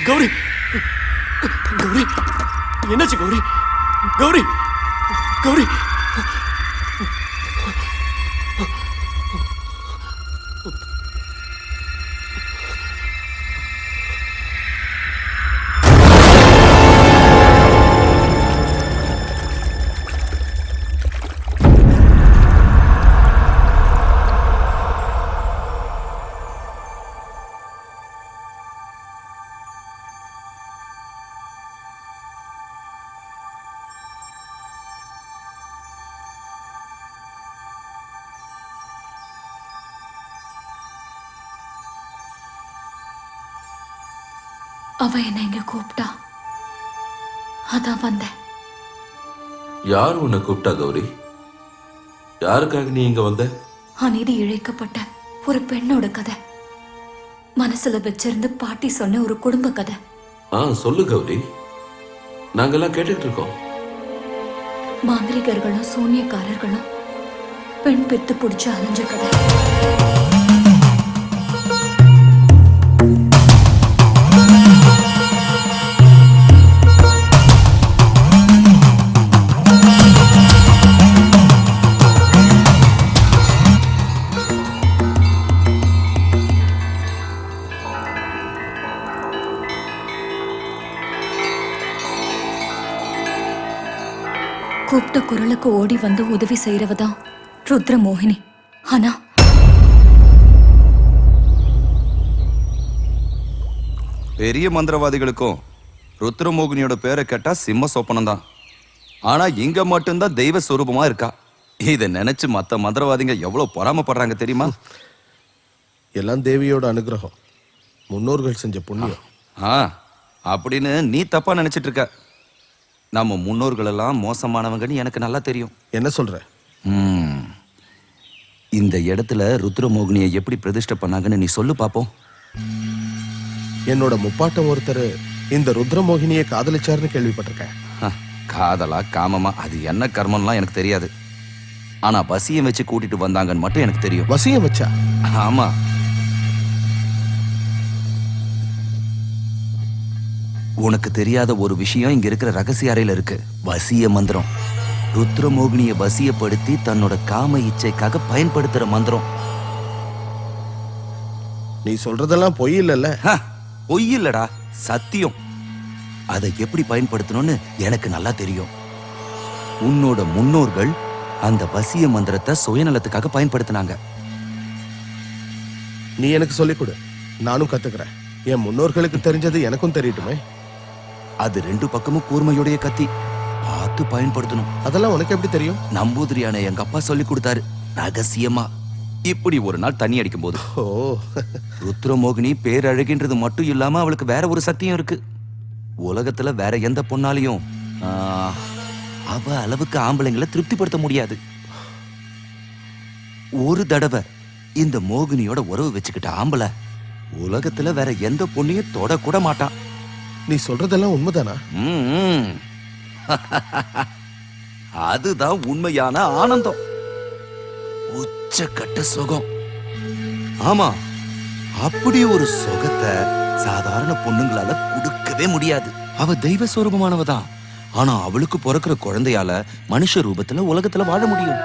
கௌரி, கௌரி, என்னாச்சு கௌரி? கௌரி, கௌரி. அவ என்ன இங்க கூப்பிட்டா, அதான் வந்தேன். யார் உன்னை கூப்பிட்டா கௌரி? யாருக்காக நீ இங்க வந்த? அநீதி இழைக்கப்பட்ட ஒரு பெண்ணோட கதை, மனசுல வச்சிருந்து பாட்டி சொன்ன ஒரு குடும்ப கதை. சொல்லு கௌரி, நாங்கெல்லாம் கேட்டுக்கிட்டு இருக்கோம். மாந்திரிகர்களும் சூன்யக்காரர்களும் பெண் பெத்து புடிச்சு அலைஞ்ச கதை. கூப்பிட்ட குரலுக்கு ஓடி வந்து உதவி செய்யறவதான் ருத்ர மோகினி. ஆனா பெரிய மந்திரவாதிகளுக்கும் ருத்ரமோகினியோட பேரை கேட்டா சிம்ம சொப்பனம் தான். ஆனா இங்க மட்டும்தான் தெய்வ ஸ்வரூபமா இருக்கா. இதை நினைச்சு மத்த மந்திரவாதிங்க எவ்வளவு பொறாமப்படுறாங்க தெரியுமா? எல்லாம் தேவியோட அனுகிரகம், முன்னோர்கள் செஞ்ச புண்ணியம். அப்படின்னு நீ தப்பா நினைச்சிட்டு இருக்க. நம்ம முன்னோர்கள் எல்லாம் மோசமானவங்கன்னு எனக்கு நல்லா தெரியும். என்ன சொல்ற? இந்த இடத்துல ருத்ரமோகினியை எப்படி பிரதிஷ்டை பண்ணாங்கன்னு நீ சொல்லு பாப்போம். என்னோட முப்பாட்டம் ஒருத்தர் இந்த ருத்ரமோகினியை காதலிச்சாருன்னு கேள்விப்பட்டிருக்கேன். காதலா காமமா அது என்ன கர்மம்லாம் எனக்கு தெரியாது. ஆனா வசியம் வச்சு கூட்டிட்டு வந்தாங்கன்னு மட்டும் எனக்கு தெரியும். வசியம் வச்சா? ஆமா. உனக்கு தெரியாத ஒரு விஷயம் இங்க இருக்கிற ரகசிய அறையில இருக்கு. வசிய மந்திரம். ருத்ரமோகினியை வசியப்படுத்தி தன்னோட காம இச்சைக்காக பயன்படுத்துற மந்திரம். நீ சொல்றதெல்லாம் பொய் இல்லல்ல? பொய் இல்லடா, சத்தியம். அதை எப்படி பயன்படுத்தணும்னு எனக்கு நல்லா தெரியும். உன்னோட முன்னோர்கள் அந்த வசிய மந்திரத்தை சுயநலத்துக்காக பயன்படுத்தினாங்க. நீ எனக்கு சொல்லிக் கொடு, நானும் கத்துக்கிறேன். என் முன்னோர்களுக்கு தெரிஞ்சது எனக்கும் தெரியட்டுமே. அது ரெண்டு பக்கமும் கூர்மையுடைய கத்தி, பார்த்து பயன்படுத்தணும். அதெல்லாம் உனக்கு எப்படி தெரியும்? நம்பூதிரியான எங்க அப்பா சொல்லி கொடுத்தாரு ரகசியமா. இப்படி ஒரு நாள் தண்ணி அடிக்கும் போது ருத்ரமோகினி பேரழகின்றது மட்டும் இல்லாம அவளுக்கு வேற ஒரு சக்தியும் இருக்கு. உலகத்துல வேற எந்த பொண்ணாலையும் அவ அளவுக்கு ஆம்பளைங்களை திருப்திப்படுத்த முடியாது. ஒரு தடவை இந்த மோகினியோட உறவு வச்சுக்கிட்ட ஆம்பளை உலகத்துல வேற எந்த பொண்ணையும் தொடக்கூட மாட்டான். நீ சொல்றதெல்லாம் உண்மைதானா? ம்ம். அதுதான் உண்மையான ஆனந்தம், உச்சக்கட்ட சுகம். ஆமா, அப்படி ஒரு சுகத்தை சாதாரண பொண்ணுங்களால கொடுக்கவே முடியாது. அவ தெய்வ சொரூபமானவதான். ஆனா அவளுக்கு பிறக்கிற குழந்தையால மனுஷ ரூபத்துல உலகத்துல வாழ முடியும்.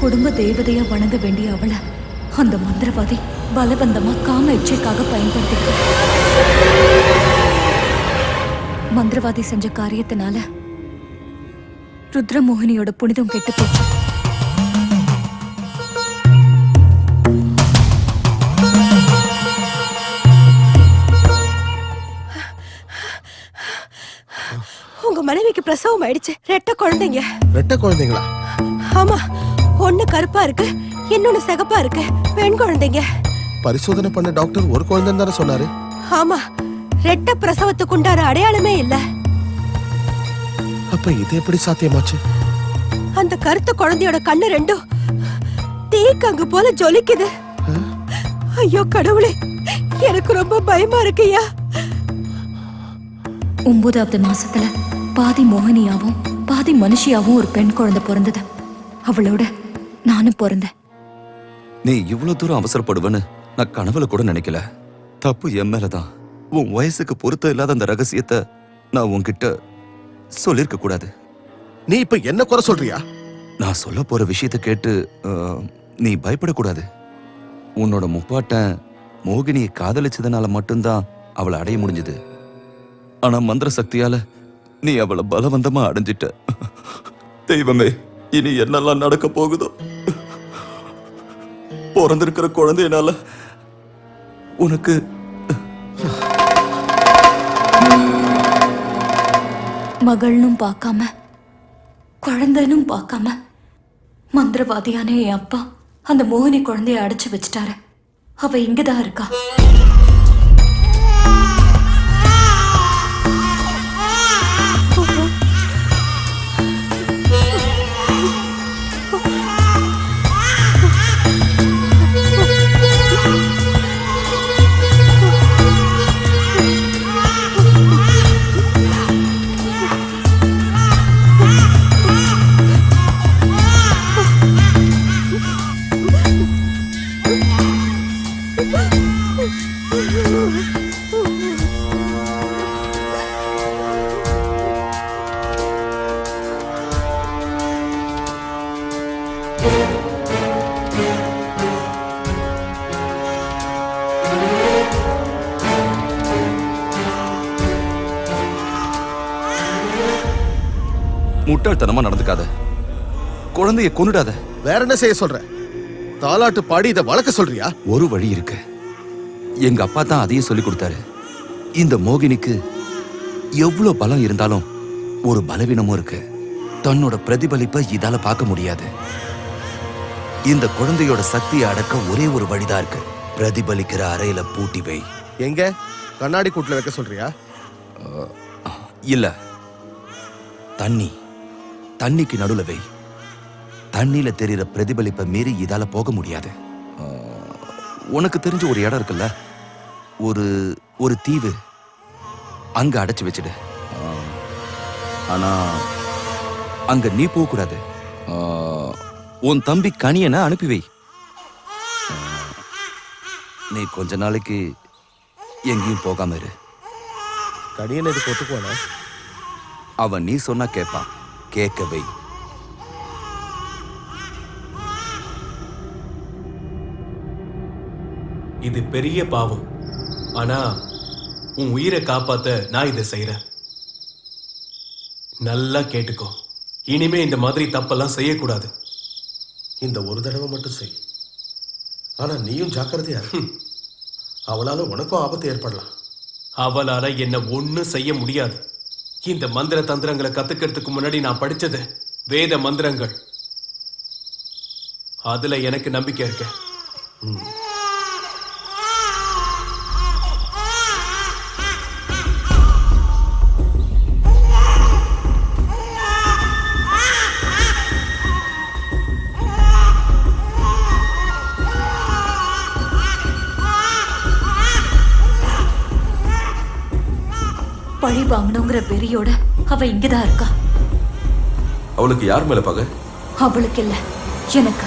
குடும்ப தேவதையா வணங்க வேண்டிய அவளை அந்த மந்திரவாதி பலவந்தமா காம இச்சைக்காக பயன்படுத்திக்கிட்டான். மந்திரவாதி செஞ்ச காரியத்தினால ருத்ரமோகினியோட புனிதம் கெட்டு போச்சு. உங்க மனைவிக்கு பிரசவம் ஆயிடுச்சு. ரெட்ட குழந்தைங்க. ரெட்ட குழந்தைங்களா? ஆமா, ஒண்ணு கருப்பா இருக்கு, இன்னொன்னு சிகப்பா இருக்கு. பெண் குழந்தைங்க. பரிசோதனை பண்ண டாக்டர் ஒரு குழந்தைன்னு தானே சொன்னாரு? ஆமா, ரெட்ட பிரசவத்துக்கு உண்டான அடையாளமே இல்ல. அப்ப இது எப்படி சாத்தியமாச்சு? அந்த கருத்த குழந்தையோட கண்ணு ரெண்டும் தீக்கங்கு போல ஜொலிக்குது. ஐயோ கடவுளே, எனக்கு ரொம்ப பயமா இருக்குயா. 9வது மாசத்துல பாதி மோகினியாவும் பாதி மனுஷியாவும் ஒரு பெண் குழந்தை பிறந்தது. அவளோட நானும் பிறந்தேன். நீ இவ்வளவு தூரம் அவசரப்படுவன்னு நான் கனவுல கூட நினைக்கல. தப்பு என் மேலதான். உன் வயசுக்கு பொருத்தம் இல்லாத அந்த ரகசியத்தை நான் உன்கிட்ட சொல்லிருக்க கூடாது. நீ இப்ப என்ன குறை சொல்றியா? நான் சொல்ல போற விஷயத்தை கேட்டு நீ பயப்படக்கூடாது. உன்னோட முப்பாட்டன் மோகினியை காதலிச்சதுனால மட்டும்தான் அவளை அடைய முடிஞ்சது. ஆனா மந்திர சக்தியால நீ அவளை பலவந்தமா அடைஞ்சிட்ட. தெய்வமே, இனி என்னெல்லாம் நடக்க போகுதோ. பிறந்திருக்கிற குழந்தையினால உனக்கு மகள்னும் பார்க்காம குழந்தைனும் பார்க்காம மந்திரவாதியான என் அப்பா அந்த மோகினி குழந்தைய அடைச்சு வச்சிட்டாரு. அவ இங்கதான் இருக்கா. முட்டாள்தனமா நடந்துக்காத. குழந்தைய கொன்னுடாத. வேற என்ன செய்ய சொல்ற? தாலாட்டு பாடி இதை வளர்க்க சொல்றியா? ஒரு வழி இருக்கு. எங்க அப்பா தான் அதையும் சொல்லி கொடுத்தாரு. இந்த மோகினிக்கு எவ்வளவு பலம் இருந்தாலும் ஒரு பலவீனமும் இருக்கு. தன்னோட பிரதிபலிப்பை இதால பார்க்க முடியாது. இந்த குழந்தையோட சக்தியை அடக்க ஒரே ஒரு வழிதான் இருக்கு. பிரதிபலிக்கிற அறையில பூட்டி வை. எங்க? கண்ணாடி கூட்டுல வைக்க சொல்றியா? இல்ல, தண்ணிக்கு நடுவுல வை. தண்ணியில தெரிகிற பிரதிபலிப்பை மீறி இதால போக முடியாது. உனக்கு தெரிஞ்ச ஒரு இடம் இருக்குல்ல, ஒரு தீவு, அங்க அடைச்சு வச்சிடு. ஆனா அங்க நீ போக கூடாது. உன் தம்பி கனியனை அனுப்பி வை. நீ கொஞ்ச நாளைக்கு எங்கேயும் போகாம இரு. கனியன் இதுக்கு ஒத்துக்குவானா? அவன் நீ சொன்னா கேட்பான். கேட்க வை. இது பெரிய பாவம். ஆனா உன் உயிரை காப்பாத்த நான் இதை செய்யறேன். நல்லா கேட்டுக்கோ. இனிமே இந்த மாதிரி தப்பெல்லாம் செய்யக்கூடாது. இந்த ஒரு தடவை மட்டும் செய். ஆனா நீயும் ஜாக்கிரதையா இரு. அவளால உனக்கும் ஆபத்து ஏற்படலாம். அவளால என்ன ஒண்ணும் செய்ய முடியாது. இந்த மந்திர தந்திரங்களை கத்துக்கிறதுக்கு முன்னாடி நான் படிச்சது வேத மந்திரங்கள். அதுல எனக்கு நம்பிக்கை இருக்கு. பழி வாங்கணுங்கிற வெறியோட அவ இங்கதான் இருக்கா. அவளுக்கு யார் மேல பகை? அவளுக்கு இல்ல, எனக்கு.